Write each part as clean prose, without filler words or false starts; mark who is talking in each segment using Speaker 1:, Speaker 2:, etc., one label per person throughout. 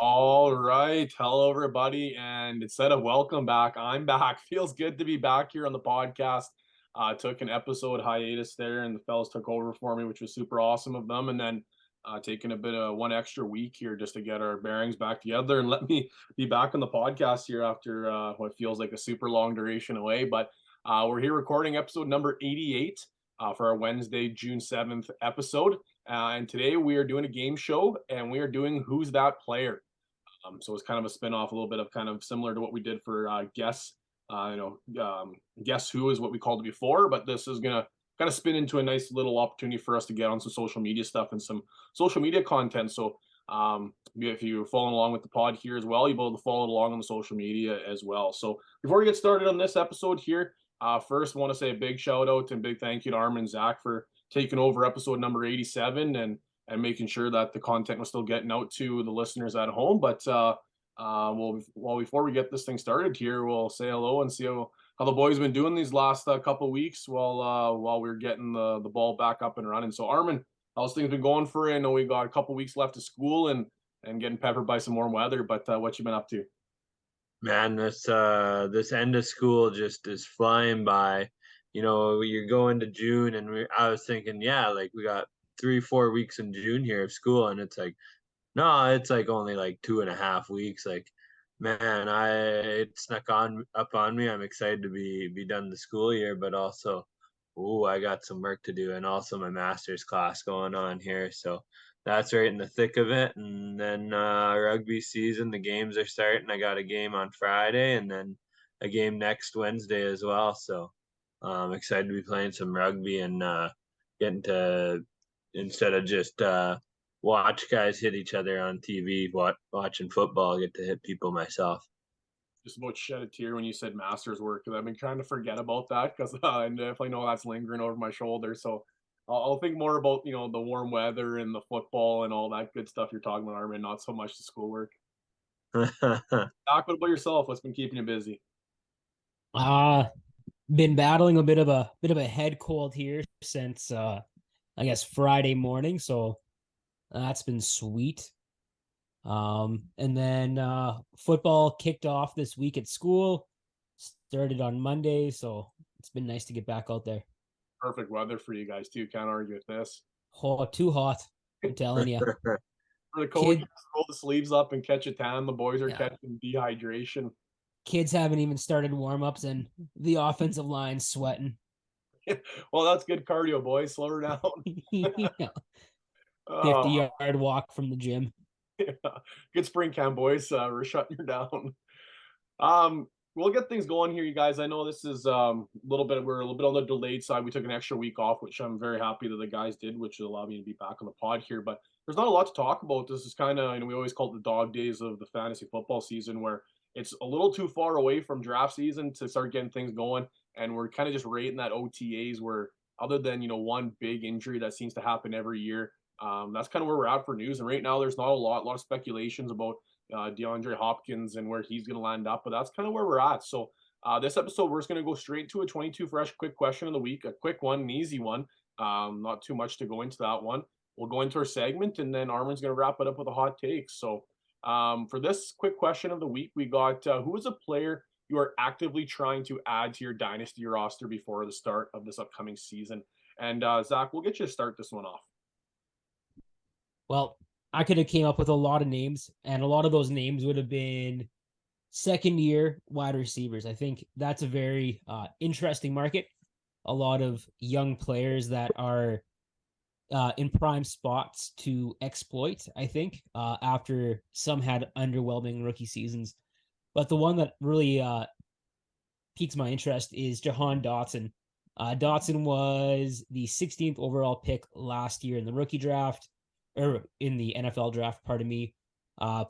Speaker 1: All right. Hello, everybody. And instead of welcome back, I'm back. Feels good to be back here on the podcast. Took an episode hiatus there, and the fellas took over for me, which was super awesome of them. And then taking a bit of one extra week here just to get our bearings back together and let me be back on the podcast here after what feels like a super long duration away. But we're here recording episode number 88 for our Wednesday, June 7th episode. And today we are doing a game show and we are doing Who's That Player? So it's kind of a spin-off, a little bit of kind of similar to what we did for Guess. Guess Who is what we called it before, but this is gonna kind of spin into a nice little opportunity for us to get on some social media stuff and some social media content. So if you're following along with the pod here as well, you'll be able to follow along on the social media as well. So before we get started on this episode here, first I want to say a big shout out and big thank you to Armand and Zach for taking over episode number 87 and making sure that the content was still getting out to the listeners at home. But well, before we get this thing started here, we'll say hello and see how the boys been doing these last couple of weeks while we're getting the ball back up and running. So Armin, how's things been going for you? I know we got a couple of weeks left of school and getting peppered by some warm weather, but what you been up to?
Speaker 2: Man, this end of school just is flying by. You're going to June, and I was thinking, yeah, like we got 3-4 weeks in June here of school, and it's like, no, it's like only like 2.5 weeks. Like, man, it snuck on up on me. I'm excited to be done the school year, but also, I got some work to do, and also my master's class going on here, so that's right in the thick of it. And then rugby season, the games are starting. I got a game on Friday, and then a game next Wednesday as well. So I'm excited to be playing some rugby and getting to, instead of just watch guys hit each other on TV, watching football, get to hit people myself.
Speaker 1: Just about shed a tear when you said master's work because I've been trying to forget about that because I definitely know that's lingering over my shoulder. So I'll think more about the warm weather and the football and all that good stuff you're talking about, Armin. Not so much the schoolwork. Talk about yourself. What's been keeping you busy?
Speaker 3: Uh been battling a bit of a head cold here since I guess Friday morning, so that's been sweet. And then football kicked off this week at school, started on Monday, so it's been nice to get back out there.
Speaker 1: Perfect weather for you guys too. Can't argue with this.
Speaker 3: Hot, too hot, I'm telling you.
Speaker 1: For the coach,
Speaker 3: Kid,
Speaker 1: roll the sleeves up and catch a tan. The boys are
Speaker 3: yeah,
Speaker 1: catching dehydration.
Speaker 3: kids haven't even started warm-ups and the offensive line's sweating.
Speaker 1: Well, that's good cardio, boys. Slow her down.
Speaker 3: Yeah.
Speaker 1: Oh,
Speaker 3: 50-yard walk from the gym.
Speaker 1: yeah. Good spring camp, boys. We're shutting her down. We'll get things going here, you guys. I know this is we're a little bit on the delayed side. We took an extra week off, which I'm very happy that the guys did, which allowed me to be back on the pod here. But there's not a lot to talk about. This is kind of, we always call it the dog days of the fantasy football season, where it's a little too far away from draft season to start getting things going. And we're kind of just rating that OTAs where other than, one big injury that seems to happen every year, that's kind of where we're at for news. And right now there's not a lot of speculations about DeAndre Hopkins and where he's going to land up. But that's kind of where we're at. So this episode, we're just going to go straight to a 22 fresh quick question of the week, a quick one, an easy one. Not too much to go into that one. We'll go into our segment, and then Armin's going to wrap it up with a hot take. So for this quick question of the week, we got who is a player you are actively trying to add to your dynasty roster before the start of this upcoming season? And Zach, we'll get you to start this one off.
Speaker 3: Well, I could have came up with a lot of names, and a lot of those names would have been second-year wide receivers. I think that's a very interesting market. A lot of young players that are in prime spots to exploit, I think, after some had underwhelming rookie seasons. But the one that really piques my interest is Jahan Dotson. Dotson was the 16th overall pick last year in the rookie draft, or in the NFL draft, pardon me.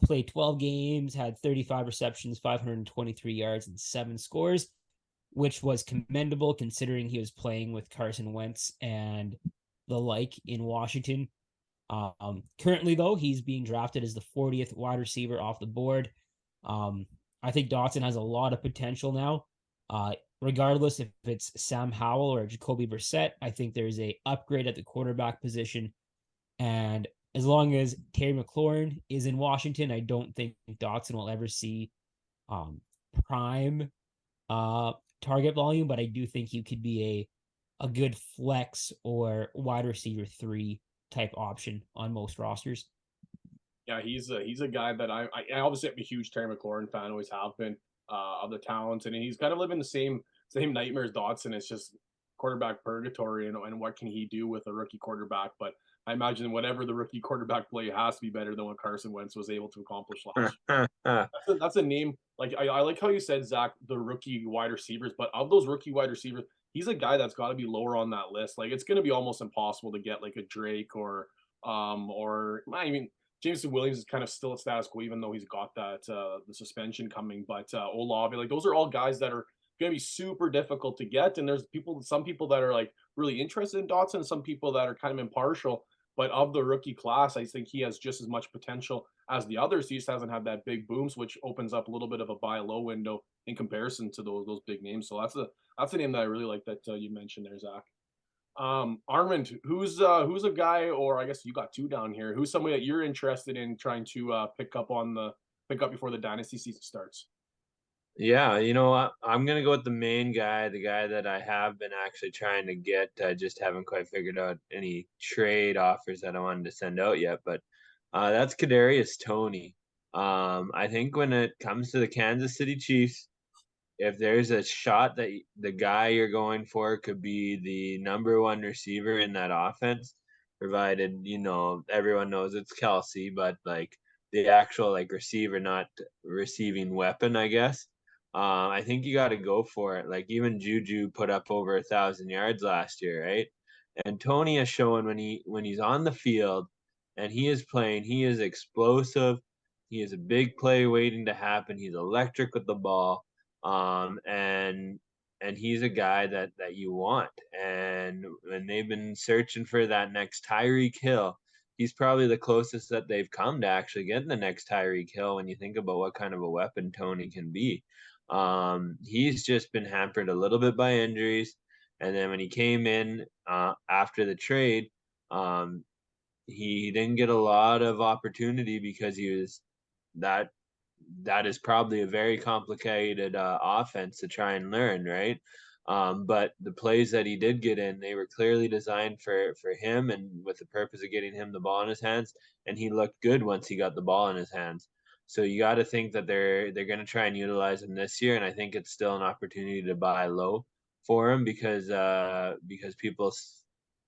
Speaker 3: Played 12 games, had 35 receptions, 523 yards, and 7 scores, which was commendable considering he was playing with Carson Wentz and the like in Washington. Currently, though, he's being drafted as the 40th wide receiver off the board. I think Dotson has a lot of potential now. Regardless if it's Sam Howell or Jacoby Brissett, I think there's a upgrade at the quarterback position. And as long as Terry McLaurin is in Washington, I don't think Dotson will ever see prime target volume, but I do think he could be a good flex or wide receiver 3 type option on most rosters.
Speaker 1: Yeah, he's a guy that I obviously am a huge Terry McLaurin fan, always have been, of the talents, and he's kind of living the same nightmare as Dotson. It's just quarterback purgatory, and what can he do with a rookie quarterback? But I imagine whatever the rookie quarterback play has to be better than what Carson Wentz was able to accomplish last year. That's a name. Like I like how you said, Zach, the rookie wide receivers, but of those rookie wide receivers, he's a guy that's got to be lower on that list. Like it's going to be almost impossible to get like a Drake or I mean Jameson Williams is kind of still at status quo, even though he's got that the suspension coming. But Olave, like those are all guys that are going to be super difficult to get. And there's some people that are like really interested in Dotson, and some people that are kind of impartial. But of the rookie class, I think he has just as much potential as the others. He just hasn't had that big booms, which opens up a little bit of a buy low window in comparison to those big names. So that's a name that I really like that you mentioned there, Zach. Armand, who's a guy, or I guess you got two down here. Who's somebody that you're interested in trying to pick up before the dynasty season starts?
Speaker 2: Yeah, you know what? I'm gonna go with the main guy, the guy that I have been actually trying to get. I just haven't quite figured out any trade offers that I wanted to send out yet. But that's Kadarius Toney. I think when it comes to the Kansas City Chiefs, if there's a shot that the guy you're going for could be the number one receiver in that offense, provided everyone knows it's Kelsey, but like the actual like receiver, not receiving weapon, I guess. I think you got to go for it. Like even Juju put up over 1,000 yards last year, right? And Tony has shown when he's on the field and he is playing, he is explosive. He is a big play waiting to happen. He's electric with the ball, and he's a guy that you want. And when they've been searching for that next Tyreek Hill, he's probably the closest that they've come to actually getting the next Tyreek Hill. When you think about what kind of a weapon Tony can be, he's just been hampered a little bit by injuries. And then when he came in after the trade, he didn't get a lot of opportunity because he was that that is probably a very complicated offense to try and learn, right? But the plays that he did get in, they were clearly designed for him and with the purpose of getting him the ball in his hands. And he looked good once he got the ball in his hands. So you got to think that they're going to try and utilize him this year, and I think it's still an opportunity to buy low for him because people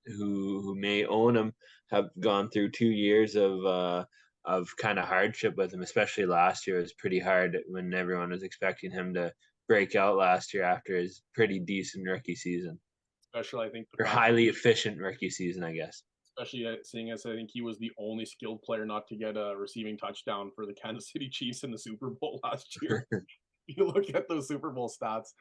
Speaker 2: who may own him have gone through 2 years of kind of hardship with him, especially last year. It was pretty hard when everyone was expecting him to break out last year after his pretty decent rookie season.
Speaker 1: Especially, I think,
Speaker 2: or highly efficient rookie season, I guess.
Speaker 1: Especially seeing as I think he was the only skilled player not to get a receiving touchdown for the Kansas City Chiefs in the Super Bowl last year. You look at those Super Bowl stats.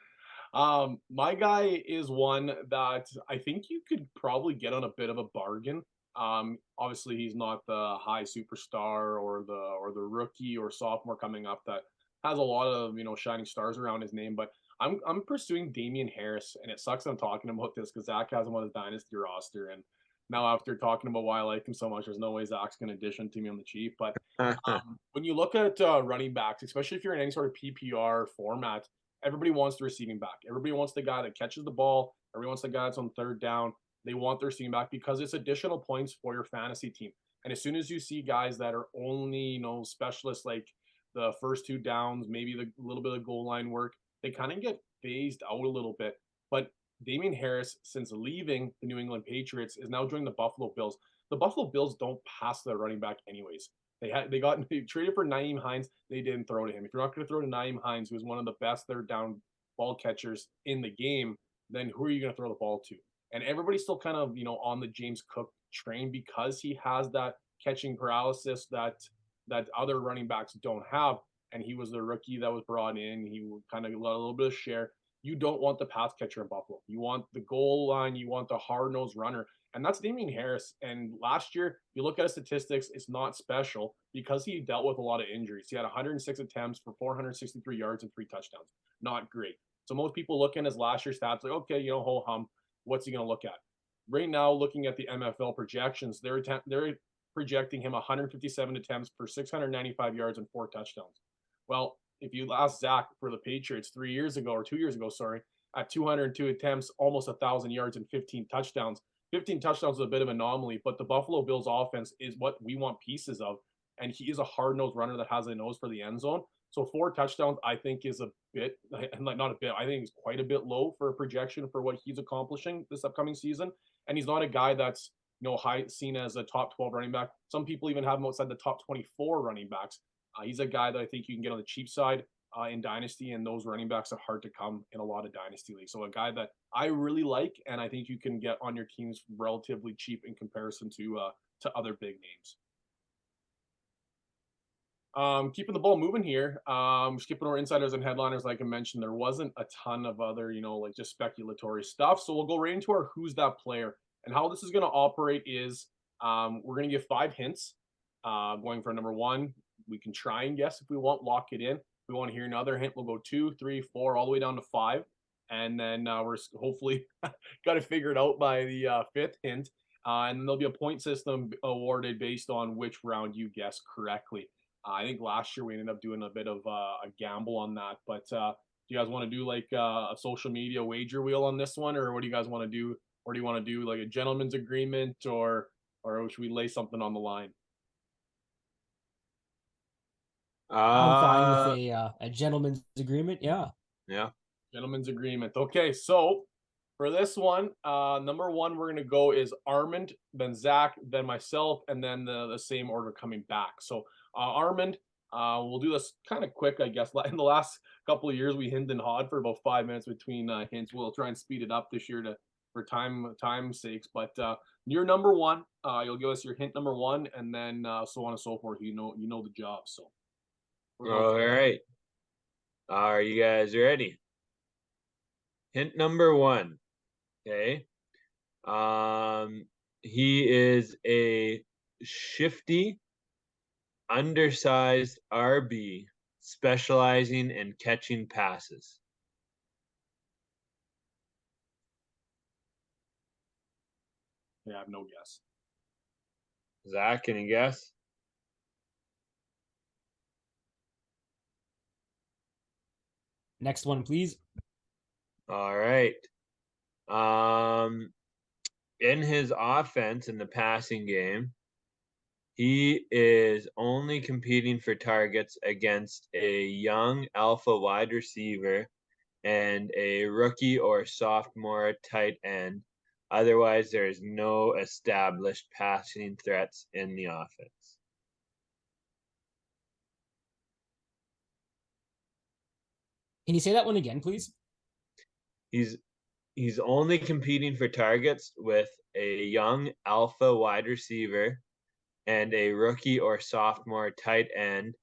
Speaker 1: My guy is one that I think you could probably get on a bit of a bargain. Obviously he's not the high superstar or the rookie or sophomore coming up that has a lot of shining stars around his name, but I'm pursuing Damian Harris, and it sucks I'm talking about this because Zach has him on his dynasty roster, and now after talking about why I like him so much, there's no way Zach's going to dish him to me on the cheap. But when you look at running backs, especially if you're in any sort of PPR format, everybody wants the receiving back. Everybody wants the guy that catches the ball. Everybody wants the guy that's on third down. They want their receiving back because it's additional points for your fantasy team. And as soon as you see guys that are only, specialists like the first two downs, maybe the little bit of goal line work, they kind of get phased out a little bit. But Damian Harris, since leaving the New England Patriots, is now joining the Buffalo Bills. The Buffalo Bills don't pass their running back anyways. They traded for Nyheim Hines. They didn't throw to him. If you're not going to throw to Nyheim Hines, who's one of the best third down ball catchers in the game, then who are you going to throw the ball to? And everybody's still kind of on the James Cook train because he has that catching paralysis that other running backs don't have. And he was the rookie that was brought in. He kind of got a little bit of share. You don't want the pass catcher in Buffalo. You want the goal line. You want the hard-nosed runner. And that's Damian Harris. And last year, you look at his statistics, it's not special because he dealt with a lot of injuries. He had 106 attempts for 463 yards and 3 touchdowns. Not great. So most people look at his last year's stats like, okay, ho hum, what's he going to look at? Right now, looking at the MFL projections, they're projecting him 157 attempts for 695 yards and 4 touchdowns. Well, if you ask Zach for the Patriots 3 years ago or 2 years ago, sorry, at 202 attempts, almost 1,000 yards and 15 touchdowns. 15 touchdowns is a bit of an anomaly, but the Buffalo Bills offense is what we want pieces of. And he is a hard-nosed runner that has a nose for the end zone. So 4 touchdowns, I think, is a bit, and like not a bit, I think it's quite a bit low for a projection for what he's accomplishing this upcoming season. And he's not a guy that's, high seen as a top 12 running back. Some people even have him outside the top 24 running backs. He's a guy that I think you can get on the cheap side in Dynasty, and those running backs are hard to come in a lot of Dynasty leagues. So a guy that I really like, and I think you can get on your teams relatively cheap in comparison to other big names. Keeping the ball moving here. Skipping over insiders and headliners, like I mentioned, there wasn't a ton of other, like just speculatory stuff. So we'll go right into our who's that player. And how this is going to operate is we're going to give 5 hints. Going for number 1, we can try and guess if we want, lock it in. If we want to hear another hint, we'll go 2, 3, 4, all the way down to 5. And then we're hopefully got to figure it out by the 5th hint. And then there'll be a point system awarded based on which round you guess correctly. I think last year we ended up doing a bit of a gamble on that. But do you guys want to do like a social media wager wheel on this one, or what do you guys want to do? Or do you want to do like a gentleman's agreement, or should we lay something on the line?
Speaker 3: I'm fine with a gentleman's agreement. Yeah.
Speaker 2: Yeah.
Speaker 1: Gentleman's agreement. Okay, so for this one, number 1 we're gonna go is Armand, then Zach, then myself, and then the same order coming back. So Armand, we'll do this kind of quick, I guess. In the last couple of years, we hemmed and hawed for about 5 minutes between hints. We'll try and speed it up this year for time's sakes. But you're number 1. You'll give us your hint number 1, and then so on and so forth. You know the job. So.
Speaker 2: All right. Are you guys ready? Hint number 1. Okay. He is a shifty, undersized RB specializing in catching passes.
Speaker 1: Yeah, I have no guess.
Speaker 2: Zach, can you guess?
Speaker 3: Next one, please.
Speaker 2: All right. In his offense in the passing game, he is only competing for targets against a young alpha wide receiver and a rookie or sophomore tight end. Otherwise, there is no established passing threats in the offense.
Speaker 3: Can you say that one again, please?
Speaker 2: He's only competing for targets with a young alpha wide receiver and a rookie or sophomore tight end.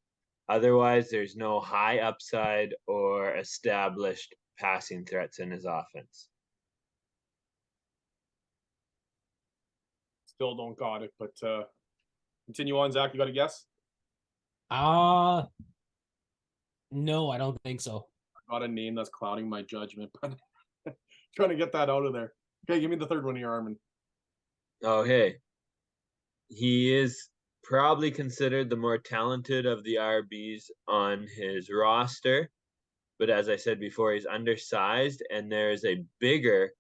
Speaker 2: Otherwise, there's no high upside or established passing threats in his offense.
Speaker 1: Still don't got it, but continue on, Zach. You got a guess?
Speaker 3: No, I don't think so.
Speaker 1: I got a name that's clouding my judgment, but trying to get that out of there. Okay, give me the third one here, Armand.
Speaker 2: Okay. He is probably considered the more talented of the RBs on his roster. But as I said before, he's undersized, and there's a bigger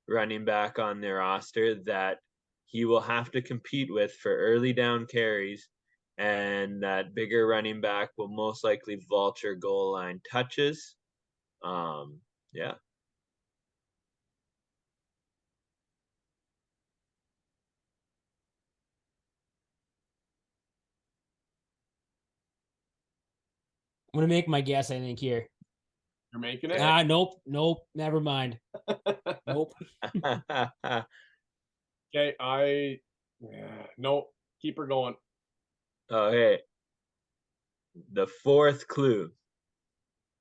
Speaker 2: running back on their roster that he will have to compete with for early down carries. And that bigger running back will most likely vulture goal line touches. Yeah.
Speaker 3: I'm gonna make my guess, I think, here.
Speaker 1: You're making it?
Speaker 3: Nope. Never mind. Nope.
Speaker 1: Okay, nope. Keep her going.
Speaker 2: Okay. The 4th clue.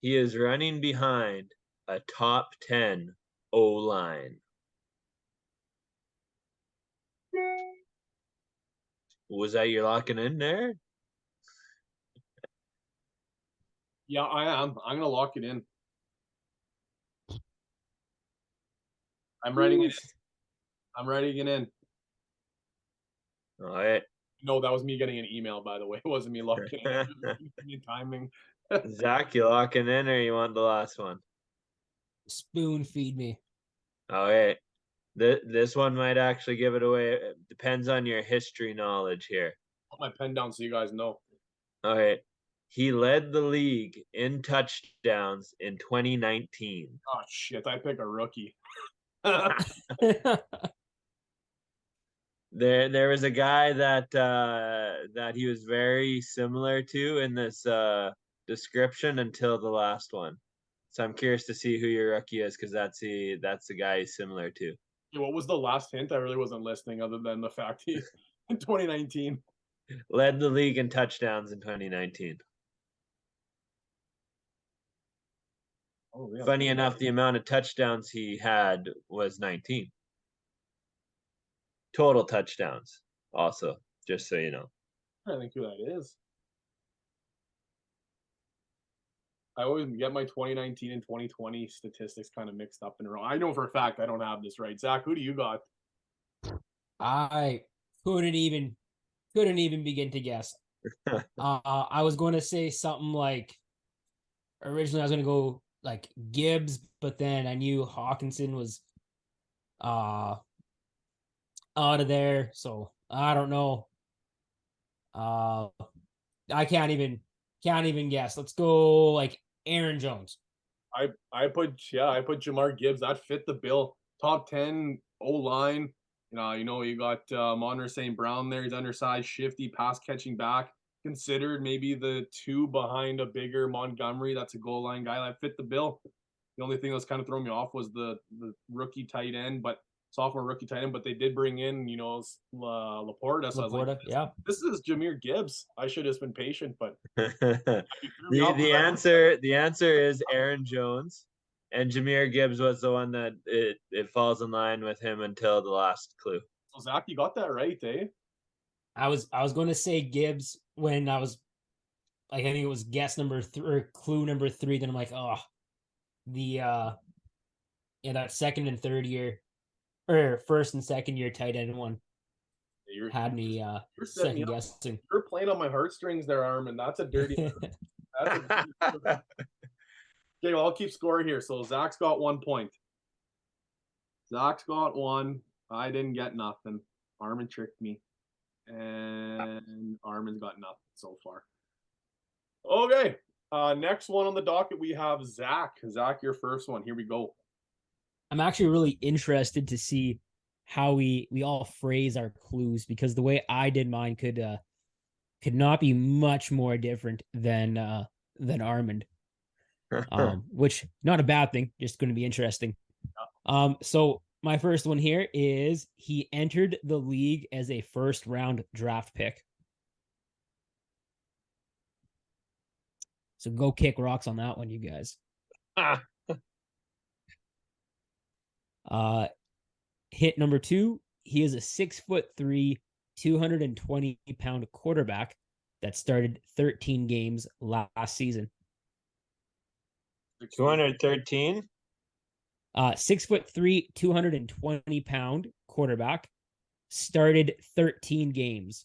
Speaker 2: He is running behind a top 10 O-line. Was that your locking in there?
Speaker 1: Yeah, I am. I'm gonna lock it in. I'm writing it in. I'm writing it in.
Speaker 2: All right.
Speaker 1: No, that was me getting an email, by the way. It wasn't me looking. Timing.
Speaker 2: Zach, you locking in or you want the last one?
Speaker 3: Spoon feed me.
Speaker 2: Okay. This one might actually give it away. It depends on your history knowledge here.
Speaker 1: Put my pen down so you guys know.
Speaker 2: Okay. He led the league in touchdowns in 2019.
Speaker 1: Oh shit! I pick a rookie.
Speaker 2: There was a guy that he was very similar to in this description until the last one. So I'm curious to see who your rookie is because that's the guy he's similar to.
Speaker 1: Yeah, what was the last hint? I really wasn't listening, other than the fact he in 2019
Speaker 2: Led the league in touchdowns in 2019.
Speaker 1: Oh, yeah.
Speaker 2: Funny enough, the amount of touchdowns he had was 19. Total touchdowns, also, just so you know.
Speaker 1: I don't think who that is. I always get my 2019 and 2020 statistics kind of mixed up in a row. I know for a fact I don't have this right. Zach, who do you got?
Speaker 3: I couldn't even begin to guess. I was going to say something like, originally I was going to go like Gibbs, but then I knew Hawkinson was out of there, so I don't know. I can't even guess. Let's go like Aaron Jones.
Speaker 1: I put Jamar Gibbs. That fit the bill. Top 10 O line. You got Monter St. Brown there. He's undersized, shifty, pass catching back. Considered maybe the two behind a bigger Montgomery. That's a goal line guy that fit the bill. The only thing that was kind of throwing me off was the rookie tight end, but sophomore rookie tight end. But they did bring in, Laporta. So I was like, this is Jameer Gibbs. I should have been patient, but
Speaker 2: the answer is Aaron Jones, and Jameer Gibbs was the one that it falls in line with him until the last clue.
Speaker 1: So Zach, you got that right, eh?
Speaker 3: I was going to say Gibbs when I was like, I think it was guess number 3 or clue number 3. Then I'm like, oh, that second and third year, or first and second year tight end one had me second guessing.
Speaker 1: You're playing on my heartstrings there, Armand. That's a dirty. Okay, well, I'll keep score here. So Zach's got 1 point. Zach's got 1. I didn't get nothing. Armand tricked me. And Armand's got nothing so far. Okay. Next one on the docket, we have Zach. Zach, your first one. Here we go.
Speaker 3: I'm actually really interested to see how we all phrase our clues, because the way I did mine could not be much more different than Armand. Which not a bad thing, just going to be interesting. So my first one here is he entered the league as a first round draft pick. So go kick rocks on that one, you guys. Hit number 2, he is a 6'3", 220-pound quarterback that started 13 games last season.
Speaker 2: 213?
Speaker 3: 6'3", 220-pound quarterback started 13 games.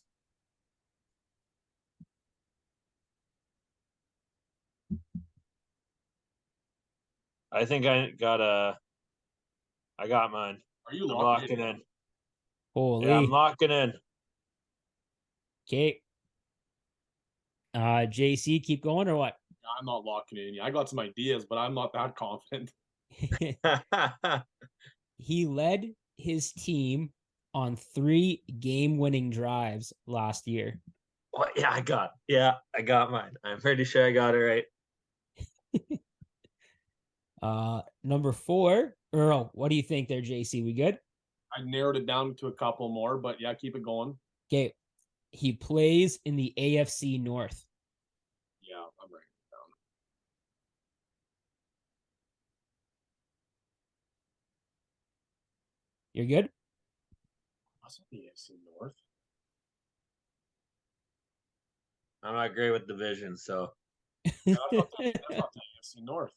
Speaker 2: I think I got mine.
Speaker 1: Are you
Speaker 2: locking in?
Speaker 3: Holy.
Speaker 2: Yeah, I'm locking in.
Speaker 3: Okay. JC, keep going or what?
Speaker 1: I'm not locking in. I got some ideas, but I'm not that confident.
Speaker 3: He led his team on 3 game-winning drives last year.
Speaker 2: What? Yeah, I got mine. I'm pretty sure I got it
Speaker 3: right. Number 4, Earl, what do you think there, JC? We good?
Speaker 1: I narrowed it down to a couple more, but yeah, keep it going.
Speaker 3: Okay. He plays in the AFC North.
Speaker 1: Yeah, I'm writing it down.
Speaker 3: You're good?
Speaker 1: That's not the AFC North.
Speaker 2: I'm not great with division, so.
Speaker 1: That's not the AFC North.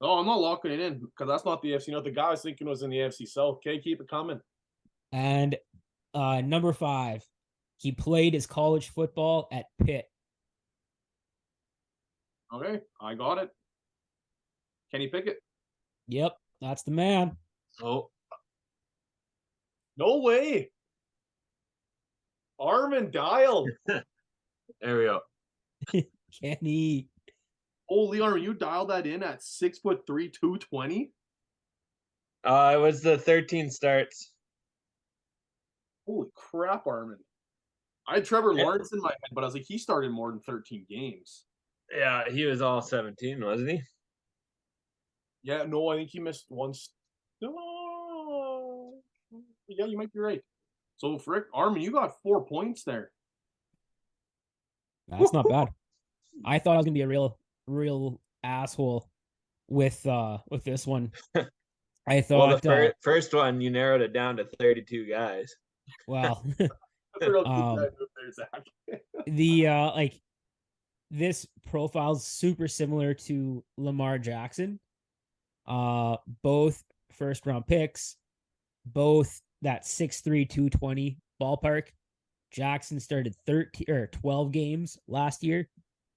Speaker 1: No, I'm not locking it in because that's not the AFC North. The guy I was thinking was in the AFC South. Okay, keep it coming.
Speaker 3: And number 5, He played his college football at Pitt.
Speaker 1: Okay, I got it. Kenny Pickett.
Speaker 3: Yep, that's the man.
Speaker 2: Oh,
Speaker 1: No way. Armand dialed.
Speaker 2: there we go.
Speaker 3: Kenny.
Speaker 1: Holy Armand, you dialed that in at 6'3", 220?
Speaker 2: It was the 13 starts.
Speaker 1: Holy crap, Armand. I had Trevor
Speaker 2: Yeah.
Speaker 1: Lawrence in my head, but I was like, he started more than 13 games.
Speaker 2: Yeah, he was all 17, wasn't he?
Speaker 1: Yeah, no, I think he missed once. No. Yeah, you might be right. So, Frick, Armin, you got 4 points there.
Speaker 3: That's not bad. I thought I was gonna be a real asshole with this one. I
Speaker 2: Well,
Speaker 3: thought
Speaker 2: the first one, you narrowed it down to 32 guys.
Speaker 3: well
Speaker 1: That's a real good move there, Zach.
Speaker 3: the like this profile's super similar to Lamar Jackson. Both first round picks, both that 6'3", 220 ballpark. Jackson started 13 or 12 games last year.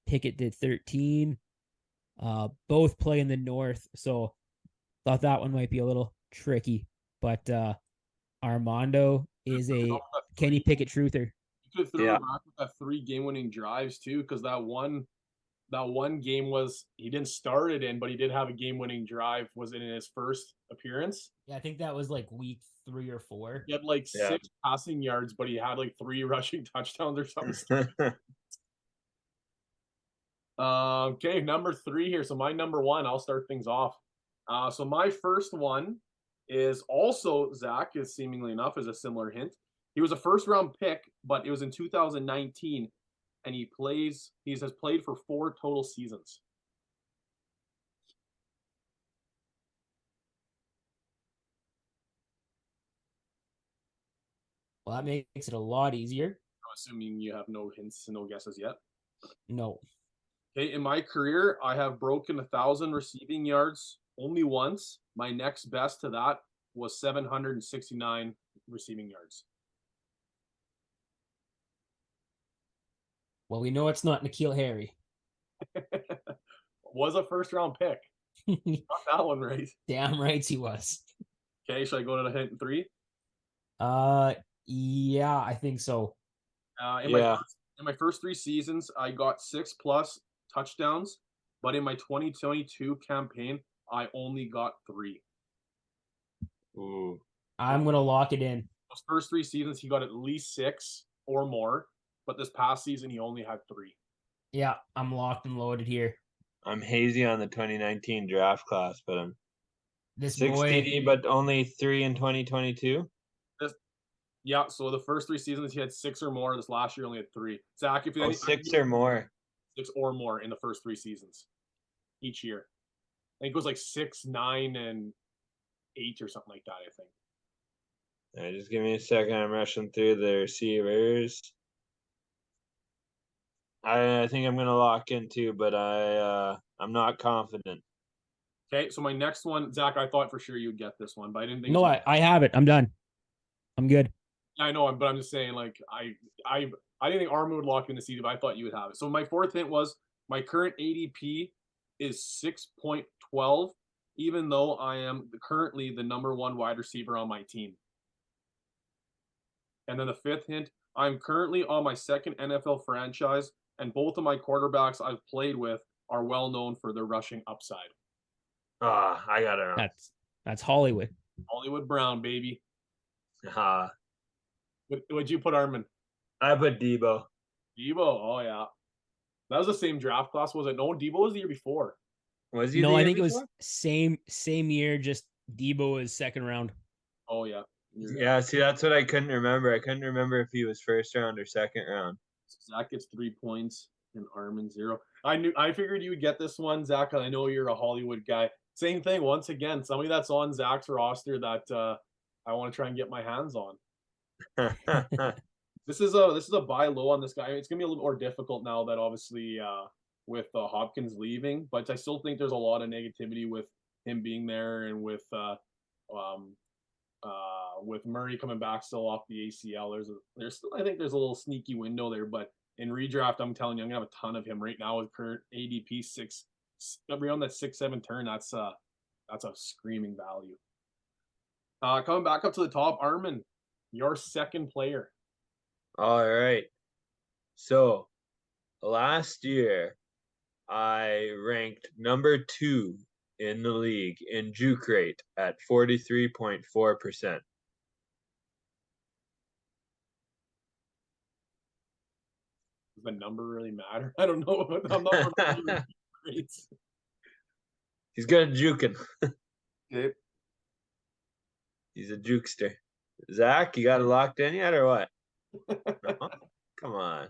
Speaker 3: Pickett did 13. Both play in the north, so thought that one might be a little tricky. But Armando is a Kenny Pickett truther.
Speaker 1: You could throw it back with that 3 game-winning drives too, because that one game was he didn't start it in, but he did have a game-winning drive. Was it in his first appearance?
Speaker 3: Yeah, I think that was like week 3 or 4.
Speaker 1: He had like 6 passing yards, but he had like 3 rushing touchdowns or something. Okay, number 3 here. So my number 1, I'll start things off. So my first one is also Zach, is seemingly enough is a similar hint. He was a first round pick, but it was in 2019, and he has played for 4 total seasons.
Speaker 3: Well, that makes it a lot easier.
Speaker 1: I'm assuming you have no hints and no guesses yet.
Speaker 3: No.
Speaker 1: Okay, in my career, I have broken 1,000 receiving yards only once. My next best to that was 769 receiving yards.
Speaker 3: Well, we know it's not N'Keal Harry.
Speaker 1: Was a first round pick. Got that one right.
Speaker 3: Damn right he was.
Speaker 1: Okay, should I go to the hint 3?
Speaker 3: Yeah, I think so.
Speaker 1: In my first 3 seasons, I got 6+ touchdowns, but in my 2022 campaign, I only got 3.
Speaker 2: Ooh.
Speaker 3: I'm gonna lock it in.
Speaker 1: Those first 3 seasons, he got at least 6 or more, but this past season, he only had 3.
Speaker 3: Yeah, I'm locked and loaded here.
Speaker 2: I'm hazy on the 2019 draft class, but I'm
Speaker 3: this
Speaker 2: 6
Speaker 3: boy,
Speaker 2: TD, but only 3 in 2022.
Speaker 1: Yeah, so the first 3 seasons he had 6 or more. This last year only had 3. Zach, if you
Speaker 2: 6 or more.
Speaker 1: 6 or more in the first 3 seasons each year. I think it was like 6, 9, and 8 or something like that, I think.
Speaker 2: All right, just give me a second. I'm rushing through the receivers. I think I'm gonna lock in too, but I'm not confident.
Speaker 1: Okay, so my next one, Zach, I thought for sure you'd get this one, but I didn't think.
Speaker 3: No, I have it. I'm done. I'm good.
Speaker 1: I know, but I'm just saying, like, I didn't think Armand would lock in the season, but I thought you would have it. So my 4th hint was my current ADP is 6.12, even though I am currently the number 1 wide receiver on my team. And then the 5th hint, I'm currently on my 2nd NFL franchise, and both of my quarterbacks I've played with are well known for their rushing upside.
Speaker 2: I got it.
Speaker 3: That's Hollywood.
Speaker 1: Hollywood Brown, baby.
Speaker 2: Ah.
Speaker 1: What'd you put, Armand?
Speaker 2: I put Debo.
Speaker 1: Debo, oh yeah. That was the same draft class, was it? No, Debo was the year before.
Speaker 2: Was he?
Speaker 3: No, I think
Speaker 2: before?
Speaker 3: it was same year. Just Debo is 2nd round.
Speaker 1: Oh yeah.
Speaker 2: Yeah, see, that's what I couldn't remember. I couldn't remember if he was 1st round or 2nd round.
Speaker 1: Zach gets 3 points and Armand 0. I figured you would get this one, Zach. I know you're a Hollywood guy. Same thing. Once again, somebody that's on Zach's roster that I want to try and get my hands on. This is a buy low on this guy. It's gonna be a little more difficult now that obviously with Hopkins leaving, but I still think there's a lot of negativity with him being there and with With Murray coming back still off the ACL, there's still, I think there's a little sneaky window there, but in redraft, I'm telling you, I'm gonna have a ton of him right now with current ADP around that 6-7 turn. That's a screaming value. Coming back up to the top, Armand, your second player.
Speaker 2: All right. So last year, I ranked number 2 in the league in juke rate at 43.4%.
Speaker 1: Does the number really matter? I don't know. I'm not great.
Speaker 2: He's good at juking.
Speaker 1: Okay.
Speaker 2: He's a jukester. Zach, you got it locked in yet or what? No? Come on.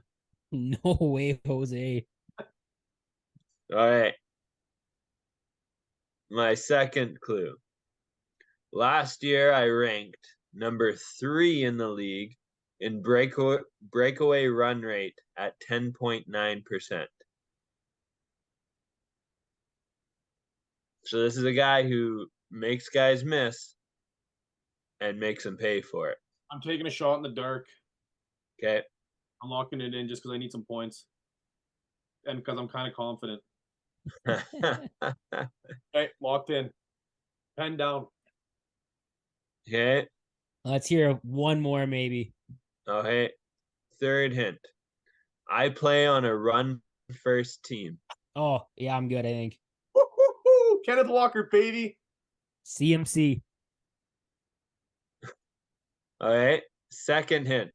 Speaker 3: No way, Jose.
Speaker 2: All right. My second clue. Last year, I ranked number 3 in the league in breakaway run rate at 10.9%. So this is a guy who makes guys miss and makes them pay for it.
Speaker 1: I'm taking a shot in the dark.
Speaker 2: Okay.
Speaker 1: I'm locking it in just because I need some points. And because I'm kind of confident. Okay, locked in. Pen down.
Speaker 2: Okay.
Speaker 3: Let's hear one more, maybe.
Speaker 2: Okay. Third hint. I play on a run first team.
Speaker 3: Oh, yeah, I'm good, I think.
Speaker 1: Woo-hoo-hoo! Kenneth Walker, baby.
Speaker 3: CMC.
Speaker 2: All right. Second hint.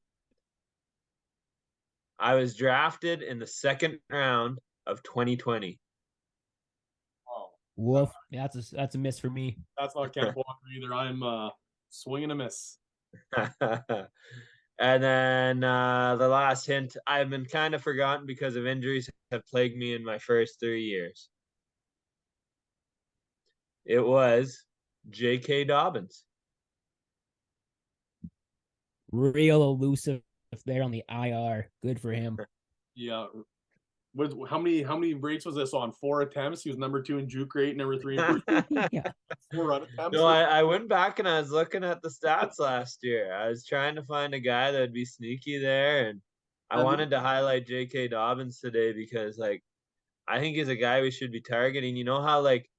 Speaker 2: I was drafted in the second round of 2020.
Speaker 1: Oh,
Speaker 3: Woof. That's a miss for me.
Speaker 1: that's not Kenneth Walker either. I'm swinging a miss.
Speaker 2: And then the last hint, I've been kind of forgotten because of injuries have plagued me in my first 3 years. It was J.K. Dobbins.
Speaker 3: Real elusive there on the IR. Good for him.
Speaker 1: Yeah. How many rates was this on? 4 attempts. He was number 2 in juke rate, number 3 in
Speaker 3: Yeah.
Speaker 1: 4 run attempts.
Speaker 2: No, I went back and I was looking at the stats last year. I was trying to find a guy that would be sneaky there, and I wanted to highlight J.K. Dobbins today because, like, I think he's a guy we should be targeting. You know how, like,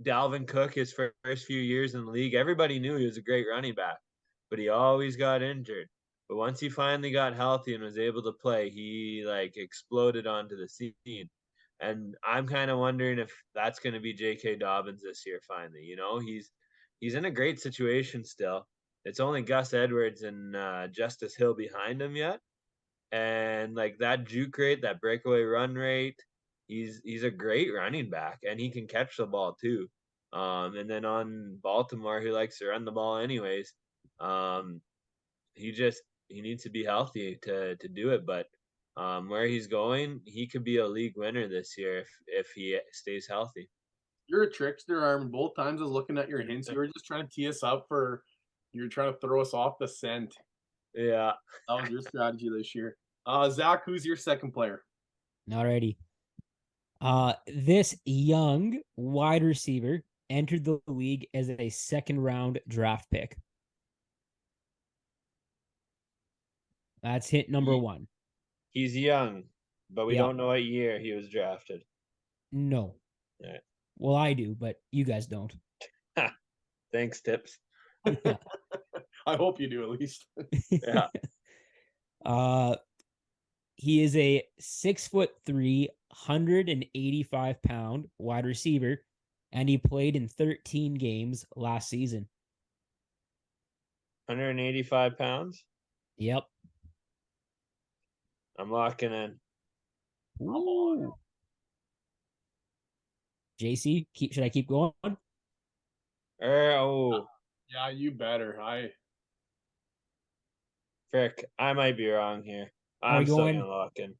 Speaker 2: Dalvin Cook, his first few years in the league, everybody knew he was a great running back, but he always got injured. But once he finally got healthy and was able to play, he like exploded onto the scene. And I'm kind of wondering if that's going to be J.K. Dobbins this year. Finally, you know, he's in a great situation still. It's only Gus Edwards and Justice Hill behind him yet, and like that juke rate, that breakaway run rate, he's a great running back, and he can catch the ball too. And then on Baltimore, who likes to run the ball anyways, he needs to be healthy to do it. But where he's going, he could be a league winner this year if he stays healthy.
Speaker 1: You're a trickster, Arm. Both times I was looking at your hints. You were just trying to tee us up you're trying to throw us off the scent.
Speaker 2: Yeah.
Speaker 1: That was your strategy this year. Zach, who's your second player?
Speaker 3: Alrighty. This young wide receiver entered the league as a second round draft pick. That's hint number 1.
Speaker 2: He's young, but we don't know what year he was drafted.
Speaker 3: No.
Speaker 2: Yeah.
Speaker 3: Well, I do, but you guys don't.
Speaker 2: Thanks, Tips.
Speaker 3: Yeah.
Speaker 1: I hope you do at least.
Speaker 2: Yeah.
Speaker 3: He is a 6'3", 185-pound wide receiver, and he played in 13 games last season.
Speaker 2: 185 pounds?
Speaker 3: Yep.
Speaker 2: I'm locking in.
Speaker 3: Ooh. JC, should I keep going?
Speaker 1: Yeah, you better.
Speaker 2: Frick, I might be wrong here.
Speaker 3: I'm
Speaker 2: still gonna lock in.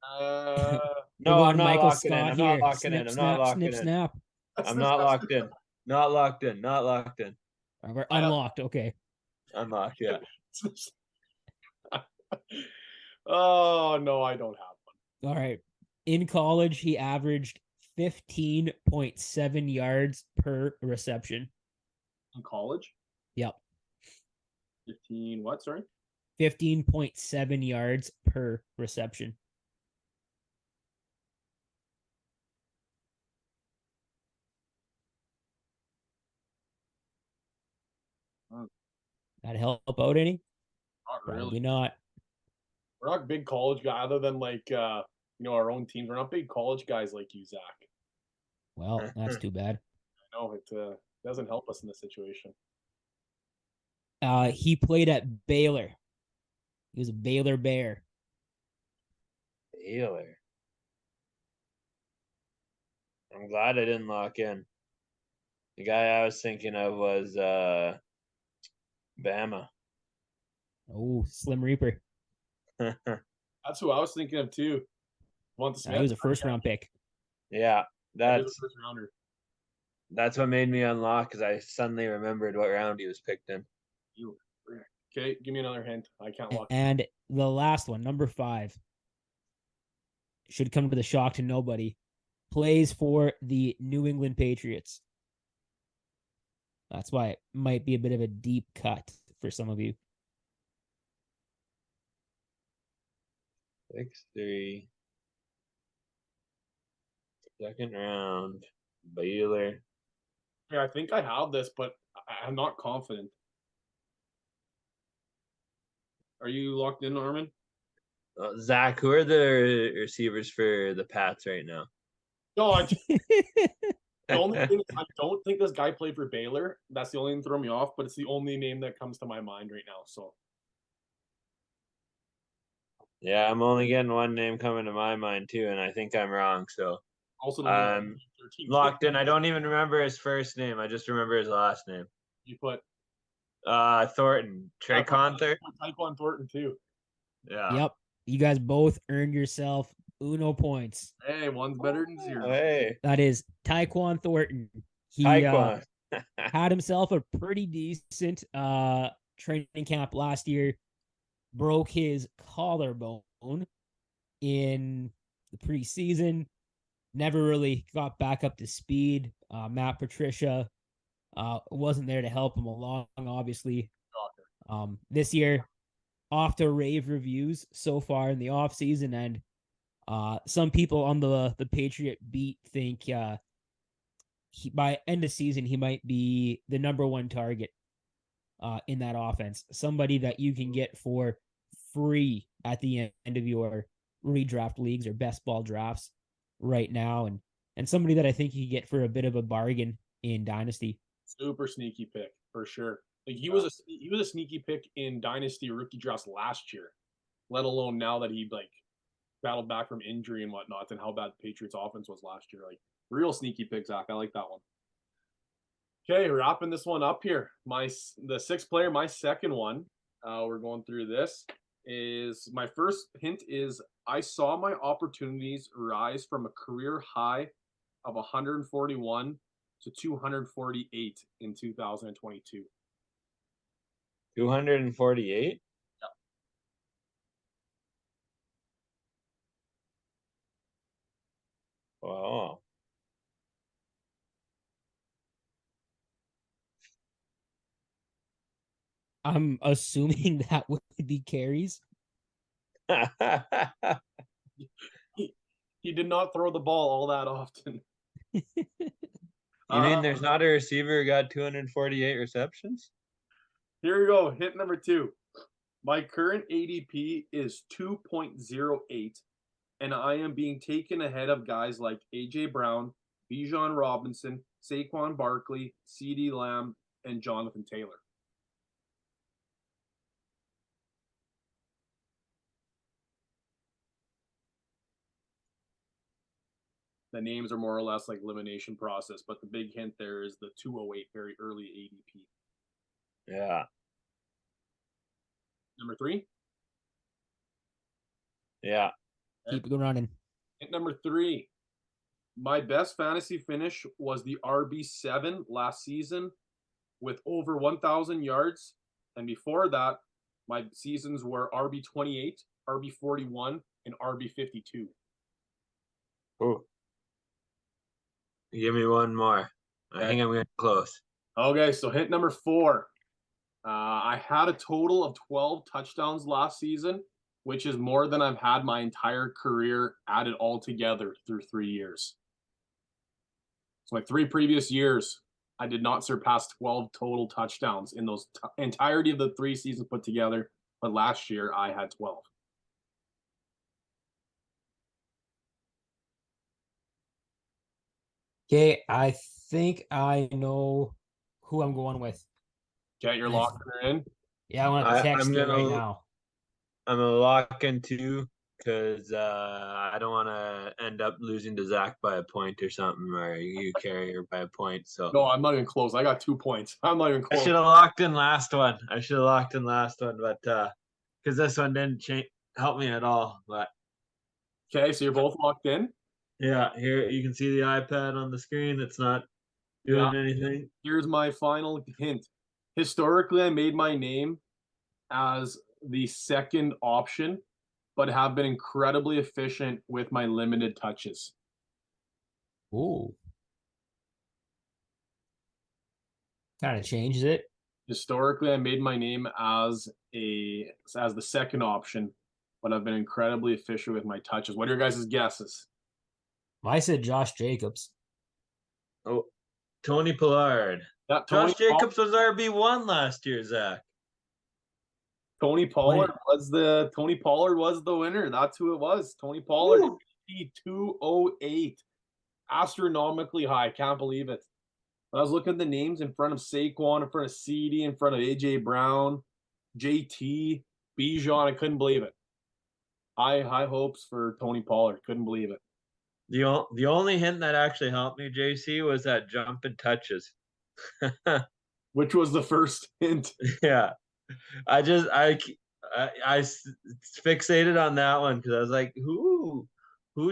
Speaker 3: No,
Speaker 2: I'm not
Speaker 3: Michael
Speaker 2: locking
Speaker 3: Scott
Speaker 2: in. I'm
Speaker 3: here.
Speaker 2: not locking
Speaker 3: Snip,
Speaker 2: in. I'm
Speaker 3: snap,
Speaker 2: not locking
Speaker 3: snip,
Speaker 2: in.
Speaker 3: snap.
Speaker 2: I'm not locked in. Not locked in. Not locked in.
Speaker 3: We're unlocked. Okay.
Speaker 2: Unlocked, yeah.
Speaker 1: Oh, no, I don't have one.
Speaker 3: All right. In college, he averaged 15.7 yards per reception.
Speaker 1: In college?
Speaker 3: Yep.
Speaker 1: 15, what, sorry?
Speaker 3: 15.7 yards per reception. That help out any?
Speaker 1: Not
Speaker 3: Probably
Speaker 1: really.
Speaker 3: not.
Speaker 1: We're not big college guy other than like our own teams. We're not big college guys like you, Zach.
Speaker 3: Well, that's too bad.
Speaker 1: I know it doesn't help us in this situation.
Speaker 3: He played at Baylor. He was a Baylor Bear.
Speaker 2: Baylor. I'm glad I didn't lock in. The guy I was thinking of was Bama.
Speaker 3: Oh, Slim Reaper.
Speaker 1: That's who I was thinking of too. Want the Smith?
Speaker 3: He was a first round pick.
Speaker 2: Yeah,
Speaker 1: That is a
Speaker 2: that's
Speaker 1: first rounder.
Speaker 2: that's what made me unlock because I suddenly remembered what round he was picked in.
Speaker 1: Okay, give me another hint. I can't lock.
Speaker 3: And the last one, number 5, should come to the shock to nobody. Plays for the New England Patriots. That's why it might be a bit of a deep cut for some of you.
Speaker 2: 6'3". Second round. Baylor.
Speaker 1: Yeah, I think I have this, but I'm not confident. Are you locked in, Armand?
Speaker 2: Zach, who are the receivers for the Pats right now?
Speaker 1: No, the only thing is I don't think this guy played for Baylor. That's the only thing that threw me off, but it's the only name that comes to my mind right now. So
Speaker 2: Yeah, I'm only getting one name coming to my mind too, and I think I'm wrong. So
Speaker 1: also the
Speaker 2: I'm
Speaker 1: 13
Speaker 2: locked in. I don't even remember his first name. I just remember his last name.
Speaker 1: you put
Speaker 2: Thornton. Trey Conter.
Speaker 1: Tyquan Thornton too.
Speaker 2: Yeah.
Speaker 3: Yep. You guys both earned yourself Uno points.
Speaker 1: Hey, one's better than zero.
Speaker 2: Hey.
Speaker 3: That is Tyquan Thornton. He
Speaker 2: Tyquan.
Speaker 3: had himself a pretty decent training camp last year. Broke his collarbone in the preseason. Never really got back up to speed. Matt Patricia wasn't there to help him along, obviously. This year, off to rave reviews so far in the offseason, and some people on the Patriot beat think by end of season he might be the number 1 target in that offense. Somebody that you can get for free at the end of your redraft leagues or best ball drafts right now, and somebody that I think you get for a bit of a bargain in Dynasty.
Speaker 1: Super sneaky pick for sure. Like he was a sneaky pick in Dynasty rookie drafts last year, let alone now that he like battled back from injury and whatnot, and how bad the Patriots offense was last year. Like real sneaky pick, Zach. I like that one. Okay, wrapping this one up here. The 6th player, my second one. We're going through this. Is my first hint is I saw my opportunities rise from a career high of 141 to 248 in 2022.
Speaker 2: 248?
Speaker 1: Yeah.
Speaker 2: Wow.
Speaker 3: I'm assuming that would be carries.
Speaker 1: He did not throw the ball all that often.
Speaker 2: You mean there's not a receiver who got 248 receptions?
Speaker 1: Here we go. Hit number 2. My current ADP is 2.08, and I am being taken ahead of guys like AJ Brown, Bijan Robinson, Saquon Barkley, CeeDee Lamb, and Jonathan Taylor. The names are more or less like elimination process, but the big hint there is the 208, very early ADP.
Speaker 2: Yeah.
Speaker 1: Number 3?
Speaker 2: Yeah.
Speaker 3: Keep it running.
Speaker 1: Hint number 3. My best fantasy finish was the RB7 last season with over 1,000 yards. And before that, my seasons were RB28, RB41, and RB52.
Speaker 2: Ooh. Give me one more. I think I'm getting close.
Speaker 1: Okay, so hint number 4. I I had a total of 12 touchdowns last season, which is more than I've had my entire career added all together through 3 years. So my 3 previous years, I did not surpass 12 total touchdowns in those entirety of the 3 seasons put together, but last year I had 12.
Speaker 3: Okay, I think I know who I'm going with.
Speaker 1: Okay, you're locking her in?
Speaker 3: Yeah, I want to text
Speaker 2: I'm
Speaker 3: you right
Speaker 2: gonna
Speaker 3: now.
Speaker 2: I'm gonna lock in two because I don't want to end up losing to Zach by a point or something, or you carry her by a point. So
Speaker 1: No, I'm not even close. I got 2 points. I'm not even
Speaker 2: I
Speaker 1: close.
Speaker 2: should have locked in last one. But because this one didn't help me at all. But
Speaker 1: Okay, so you're both locked in?
Speaker 2: yeah, here you can see the iPad on the screen. It's not
Speaker 1: Yeah.
Speaker 2: doing anything.
Speaker 1: Here's my final hint. Historically, I made my name as the second option, but have been incredibly efficient with my limited touches.
Speaker 3: Ooh, kind of changes it.
Speaker 1: Historically, I made my name as the second option, but I've been incredibly efficient with my touches. What are your guys' guesses?
Speaker 3: I said Josh Jacobs.
Speaker 2: Oh, Tony Pollard.
Speaker 1: Yeah,
Speaker 2: Josh Jacobs was RB1 last year, Zach.
Speaker 1: Tony Pollard was the winner. That's who it was. Tony Pollard, 208, astronomically high. Can't believe it. I was looking at the names in front of Saquon, in front of CD, in front of AJ Brown, JT, Bijan. I couldn't believe it. High hopes for Tony Pollard. Couldn't believe it.
Speaker 2: The only hint that actually helped me, JC, was that jump and touches.
Speaker 1: Which was the first hint.
Speaker 2: Yeah, I fixated on that one because I was like, who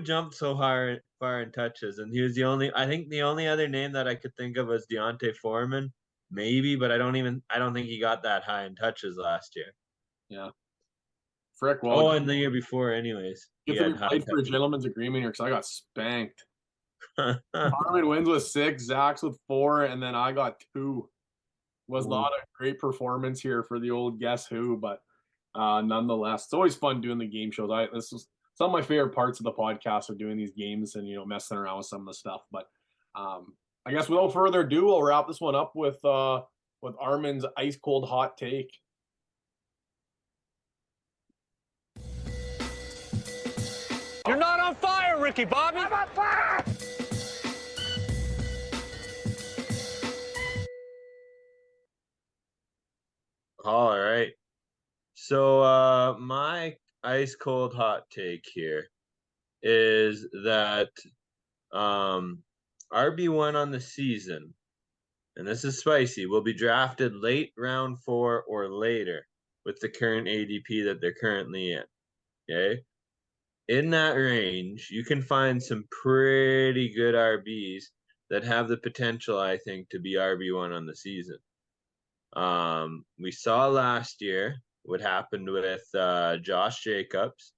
Speaker 2: jumped so far in touches? And he was I think the only other name that I could think of was Deontay Foreman, maybe, but I don't think he got that high in touches last year.
Speaker 1: Yeah. Frick. Well,
Speaker 2: and the year before, anyways.
Speaker 1: good thing we played for a gentleman's agreement here because I got spanked. Armand wins with 6, Zach's with 4, and then I got 2. Was not a great performance here for the old Guess Who, but nonetheless, it's always fun doing the game shows. This is some of my favorite parts of the podcast are doing these games and messing around with some of the stuff. But I guess without further ado, I'll wrap this one up with Armand's ice cold hot take.
Speaker 4: You're not on fire, Ricky Bobby. I'm on fire.
Speaker 2: All right. So my ice cold hot take here is that RB1 on the season, and this is spicy, will be drafted late round 4 or later with the current ADP that they're currently in. Okay. In that range, you can find some pretty good RBs that have the potential, I think, to be RB1 on the season. We saw last year what happened with Josh Jacobs,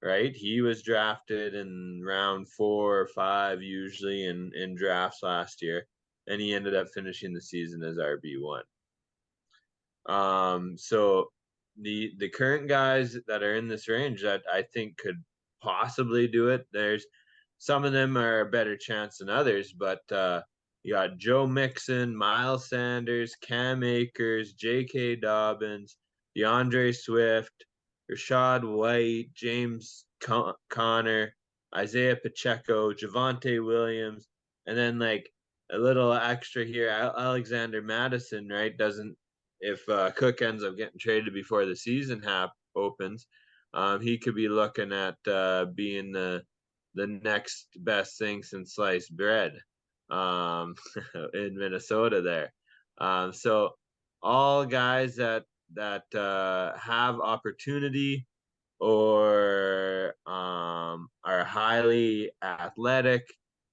Speaker 2: right? He was drafted in round 4 or 5 usually in drafts last year, and he ended up finishing the season as RB1. So the current guys that are in this range that I think could possibly do it, there's some of them are a better chance than others, but you got Joe Mixon, Miles Sanders, Cam Akers, J.K. Dobbins, DeAndre Swift, Rashad White, James Conner, Isaiah Pacheco, Javonte Williams, and then like a little extra here, Alexander Madison, right? If Cook ends up getting traded before the season opens, he could be looking at being the next best thing since sliced bread in Minnesota there. So all guys that have opportunity or are highly athletic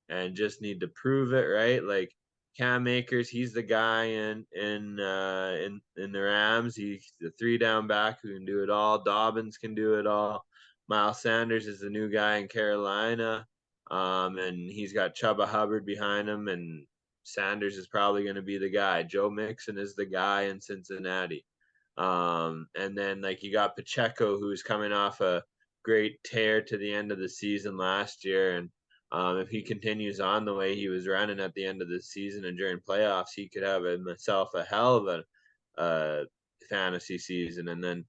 Speaker 2: and just need to prove it, right? Like Cam Akers, he's the guy in the Rams. He's the 3-down back who can do it all. Dobbins can do it all. Miles Sanders is the new guy in Carolina, and he's got Chuba Hubbard behind him, and Sanders is probably going to be the guy. Joe Mixon is the guy in Cincinnati. And then like you got Pacheco, who's coming off a great tear to the end of the season last year, and if he continues on the way he was running at the end of the season and during playoffs, he could have himself a hell of a fantasy season. And then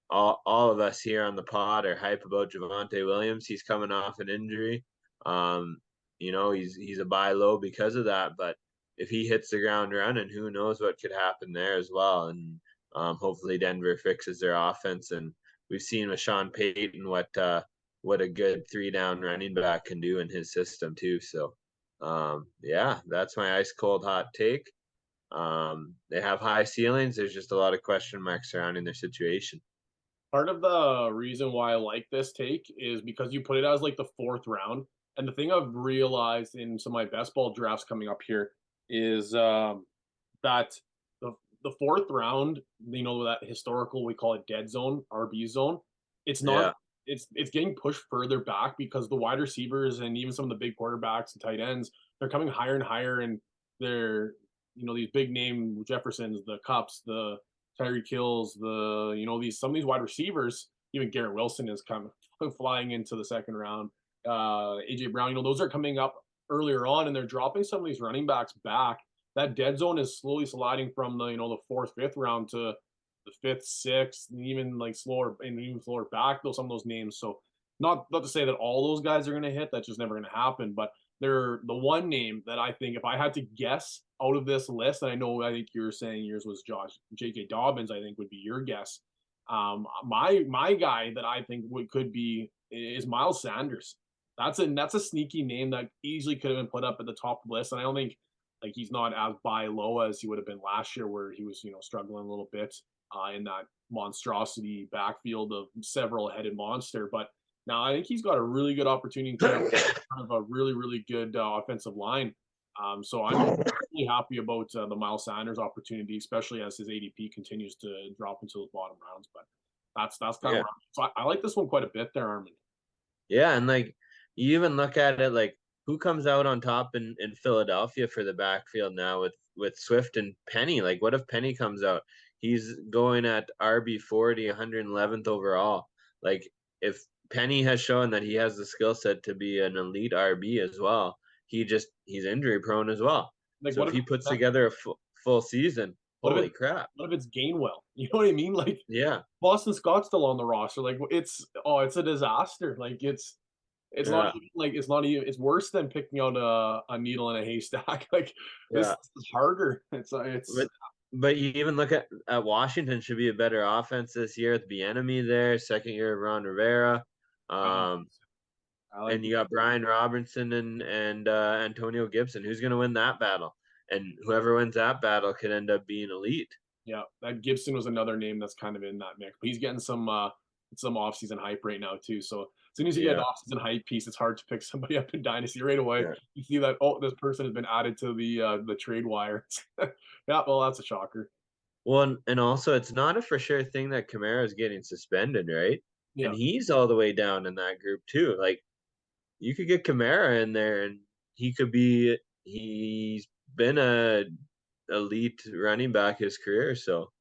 Speaker 2: all of us here on the pod are hype about Javonte Williams. He's coming off an injury. He's a buy low because of that, but if he hits the ground running, who knows what could happen there as well. And hopefully Denver fixes their offense. And we've seen with Sean Payton what a good 3-down running back can do in his system too. So that's my ice cold hot take. They have high ceilings. There's just a lot of question marks surrounding their situation.
Speaker 1: Part of the reason why I like this take is because you put it as like the 4th round. And the thing I've realized in some of my best ball drafts coming up here is that the 4th round, that historical, we call it dead zone, RB zone. It's not, it's getting pushed further back because the wide receivers and even some of the big quarterbacks and tight ends, they're coming higher and higher, and they're, these big name Jeffersons, the Cups, the Tyreek Hills, some of these wide receivers, even Garrett Wilson is kind of flying into the 2nd round. AJ Brown, those are coming up earlier on, and they're dropping some of these running backs back. That dead zone is slowly sliding from the 4th, 5th round to the 5th, 6th, and even slower back. Though some of those names. So not to say that all those guys are going to hit. That's just never going to happen. But they're the one name that I think, if I had to guess out of this list, and I think you're saying yours was J.K. Dobbins, I think would be your guess. My guy that I think could be is Miles Sanders. That's a sneaky name that easily could have been put up at the top of the list, and I don't think he's not as buy low as he would have been last year, where he was struggling a little bit in that monstrosity backfield of several headed monster. But now I think he's got a really good opportunity to have kind of a really, really good offensive line. So I'm really happy about the Miles Sanders opportunity, especially as his ADP continues to drop into those bottom rounds. But that's kind of so I like this one quite a bit there, Armand.
Speaker 2: Yeah, and like you even look at it like who comes out on top in Philadelphia for the backfield now with Swift and Penny. Like, what if Penny comes out? He's going at RB 40, 111th overall. Like, if Penny has shown that he has the skill set to be an elite RB as well, he's injury prone as well. Like, so if he puts together a full season, holy crap!
Speaker 1: What if it's Gainwell? You know what I mean? Like, Boston Scott's still on the roster. Like, it's a disaster. Like, it's not even, like, it's worse than picking out a needle in a haystack. Like, this is harder.
Speaker 2: But you even look at Washington should be a better offense this year with Bieniemy there, 2nd year of Ron Rivera. And you got Brian Robinson and Antonio Gibson. Who's going to win that battle? And whoever wins that battle could end up being elite.
Speaker 1: Yeah, that Gibson was another name that's kind of in that mix. But he's getting some offseason hype right now too. So as soon as you get an offseason hype piece, it's hard to pick somebody up in Dynasty right away. Yeah. You see that, this person has been added to the trade wire. Yeah, well, that's a shocker.
Speaker 2: Well, and also it's not a for sure thing that Kamara is getting suspended, right? Yeah. And he's all the way down in that group too. Like, you could get Kamara in there, and he's been a elite running back his career. So,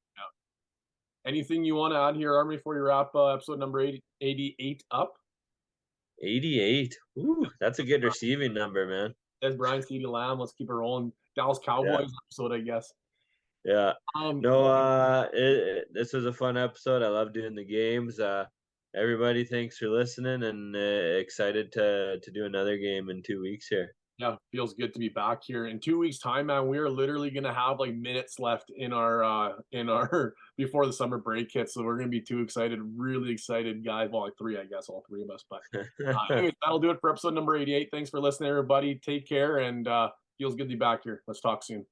Speaker 1: anything you want to add here, Army, before you wrap episode number 88 up?
Speaker 2: 88. Ooh, that's a good receiving number, man.
Speaker 1: There's Brian CeeDee Lamb. Let's keep it rolling. Dallas Cowboys episode, I guess.
Speaker 2: Yeah. This was a fun episode. I love doing the games. Everybody, thanks for listening, and excited to do another game in 2 weeks here.
Speaker 1: Yeah, feels good to be back here. In 2 weeks' time, man, we are literally gonna have like minutes left in our before the summer break hits. So we're gonna be really excited guys. Well, like 3, I guess, all 3 of us. But anyways, that'll do it for episode number 88. Thanks for listening, everybody. Take care, and feels good to be back here. Let's talk soon.